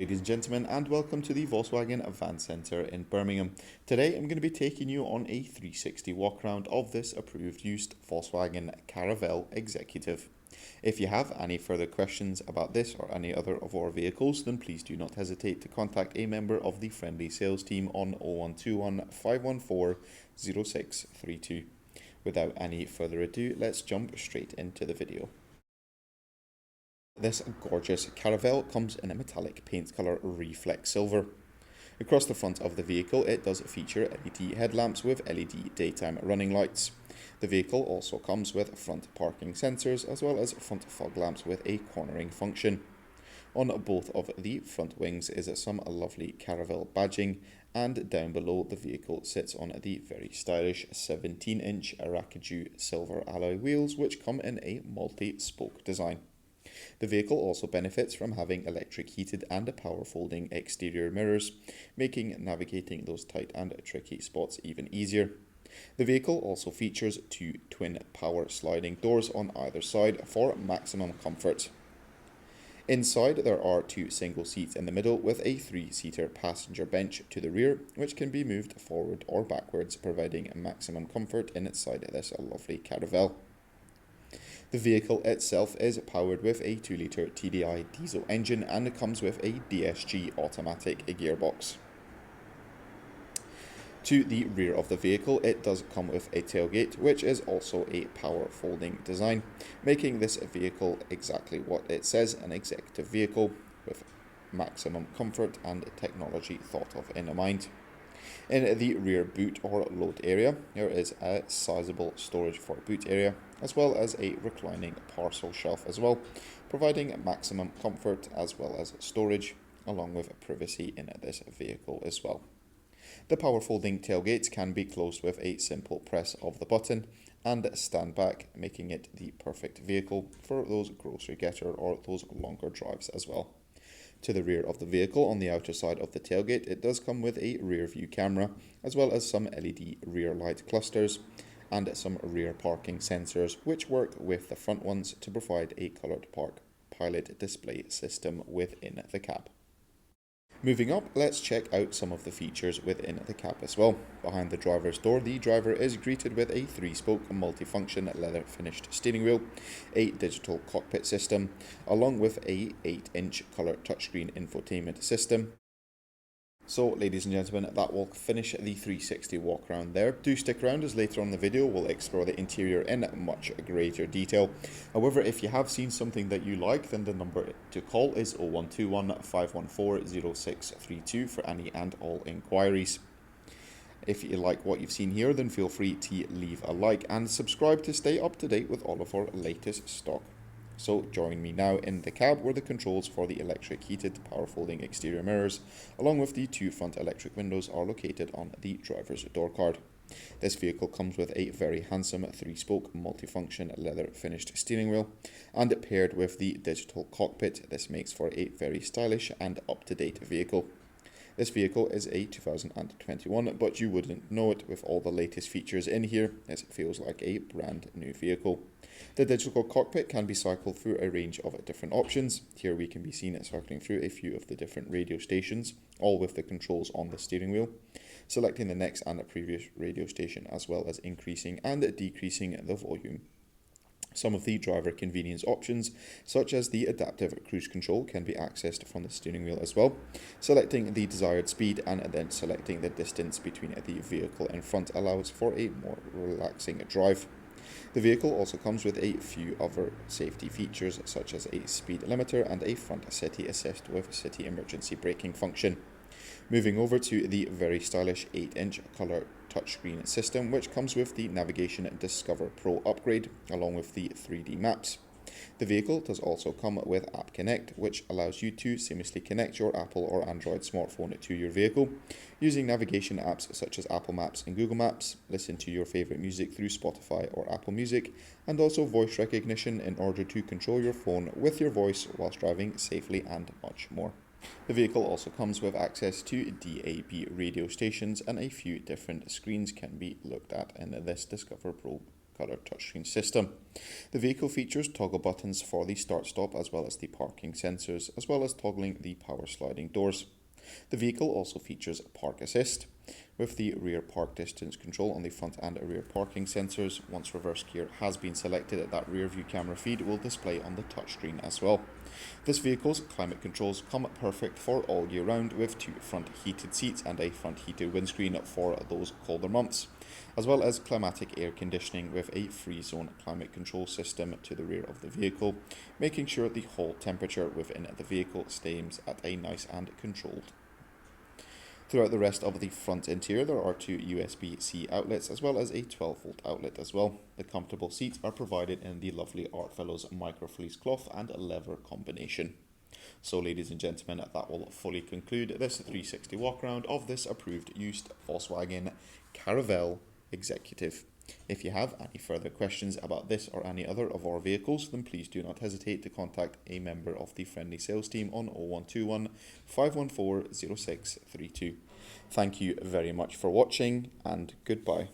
Ladies and gentlemen, and welcome to the Volkswagen Van Centre in Birmingham. Today I'm going to be taking you on a 360 walk around of this approved used Volkswagen Caravelle Executive. If you have any further questions about this or any other of our vehicles, then please do not hesitate to contact a member of the friendly sales team on 0121 514 0632. Without any further ado, let's jump straight into the video. This gorgeous Caravelle comes in a metallic paint colour reflex silver. Across the front of the vehicle it does feature LED headlamps with LED daytime running lights. The vehicle also comes with front parking sensors as well as front fog lamps with a cornering function. On both of the front wings is some lovely Caravelle badging, and down below the vehicle sits on the very stylish 17-inch Aracaju silver alloy wheels which come in a multi-spoke design. The vehicle also benefits from having electric heated and power folding exterior mirrors, making navigating those tight and tricky spots even easier. The vehicle also features two twin power sliding doors on either side for maximum comfort. Inside there are two single seats in the middle with a three-seater passenger bench to the rear which can be moved forward or backwards, providing maximum comfort inside this lovely Caravelle. The vehicle itself is powered with a 2-litre TDI diesel engine and comes with a DSG Automatic gearbox. To the rear of the vehicle it does come with a tailgate which is also a power folding design, making this vehicle exactly what it says, an executive vehicle with maximum comfort and technology thought of in mind. In the rear boot or load area there is a sizable storage for boot area as well as a reclining parcel shelf as well, providing maximum comfort as well as storage along with privacy in this vehicle as well. The power folding tailgates can be closed with a simple press of the button and stand back, making it the perfect vehicle for those grocery getter or those longer drives as well. To the rear of the vehicle on the outer side of the tailgate it does come with a rear view camera as well as some LED rear light clusters and some rear parking sensors which work with the front ones to provide a coloured park pilot display system within the cab. Moving up, let's check out some of the features within the cab as well. Behind the driver's door, the driver is greeted with a 3-spoke multifunction leather finished steering wheel, a digital cockpit system, along with a 8-inch colour touchscreen infotainment system. So ladies and gentlemen, that will finish the 360 walk around there. Do stick around as later on in the video we'll explore the interior in much greater detail. However, if you have seen something that you like, then the number to call is 0121 514 0632 for any and all inquiries. If you like what you've seen here, then feel free to leave a like and subscribe to stay up to date with all of our latest stock. So join me now in the cab where the controls for the electric heated power folding exterior mirrors along with the two front electric windows are located on the driver's door card. This vehicle comes with a very handsome 3-spoke multifunction leather finished steering wheel, and paired with the digital cockpit this makes for a very stylish and up-to-date vehicle. This vehicle is a 2021, but you wouldn't know it with all the latest features in here, as it feels like a brand new vehicle. The digital cockpit can be cycled through a range of different options. Here we can be seen cycling through a few of the different radio stations, all with the controls on the steering wheel, selecting the next and the previous radio station as well as increasing and decreasing the volume. Some of the driver convenience options, such as the adaptive cruise control, can be accessed from the steering wheel as well. Selecting the desired speed and then selecting the distance between the vehicle in front allows for a more relaxing drive. The vehicle also comes with a few other safety features, such as a speed limiter and a front city assist with city emergency braking function. Moving over to the very stylish 8-inch colour touchscreen system, which comes with the Navigation Discover Pro upgrade along with the 3D maps. The vehicle does also come with App Connect, which allows you to seamlessly connect your Apple or Android smartphone to your vehicle using navigation apps such as Apple Maps and Google Maps, listen to your favourite music through Spotify or Apple Music, and also voice recognition in order to control your phone with your voice whilst driving safely and much more. The vehicle also comes with access to DAB radio stations, and a few different screens can be looked at in this Discover Pro colour touchscreen system. The vehicle features toggle buttons for the start-stop as well as the parking sensors, as well as toggling the power sliding doors. The vehicle also features park assist, with the rear park distance control on the front and rear parking sensors. Once reverse gear has been selected, that rear view camera feed will display on the touchscreen as well. This vehicle's climate controls come perfect for all year round, with 2 front heated seats and a front heated windscreen for those colder months, as well as climatic air conditioning with a free zone climate control system to the rear of the vehicle, making sure the whole temperature within the vehicle stays at a nice and controlled. Throughout the rest of the front interior, there are 2 USB-C outlets as well as a 12-volt outlet as well. The comfortable seats are provided in the lovely Artfellows microfleece cloth and leather combination. So ladies and gentlemen, that will fully conclude this 360 walk around of this approved used Volkswagen Caravelle Executive. If you have any further questions about this or any other of our vehicles, then please do not hesitate to contact a member of the friendly sales team on 0121 514 0632. Thank you very much for watching, and goodbye.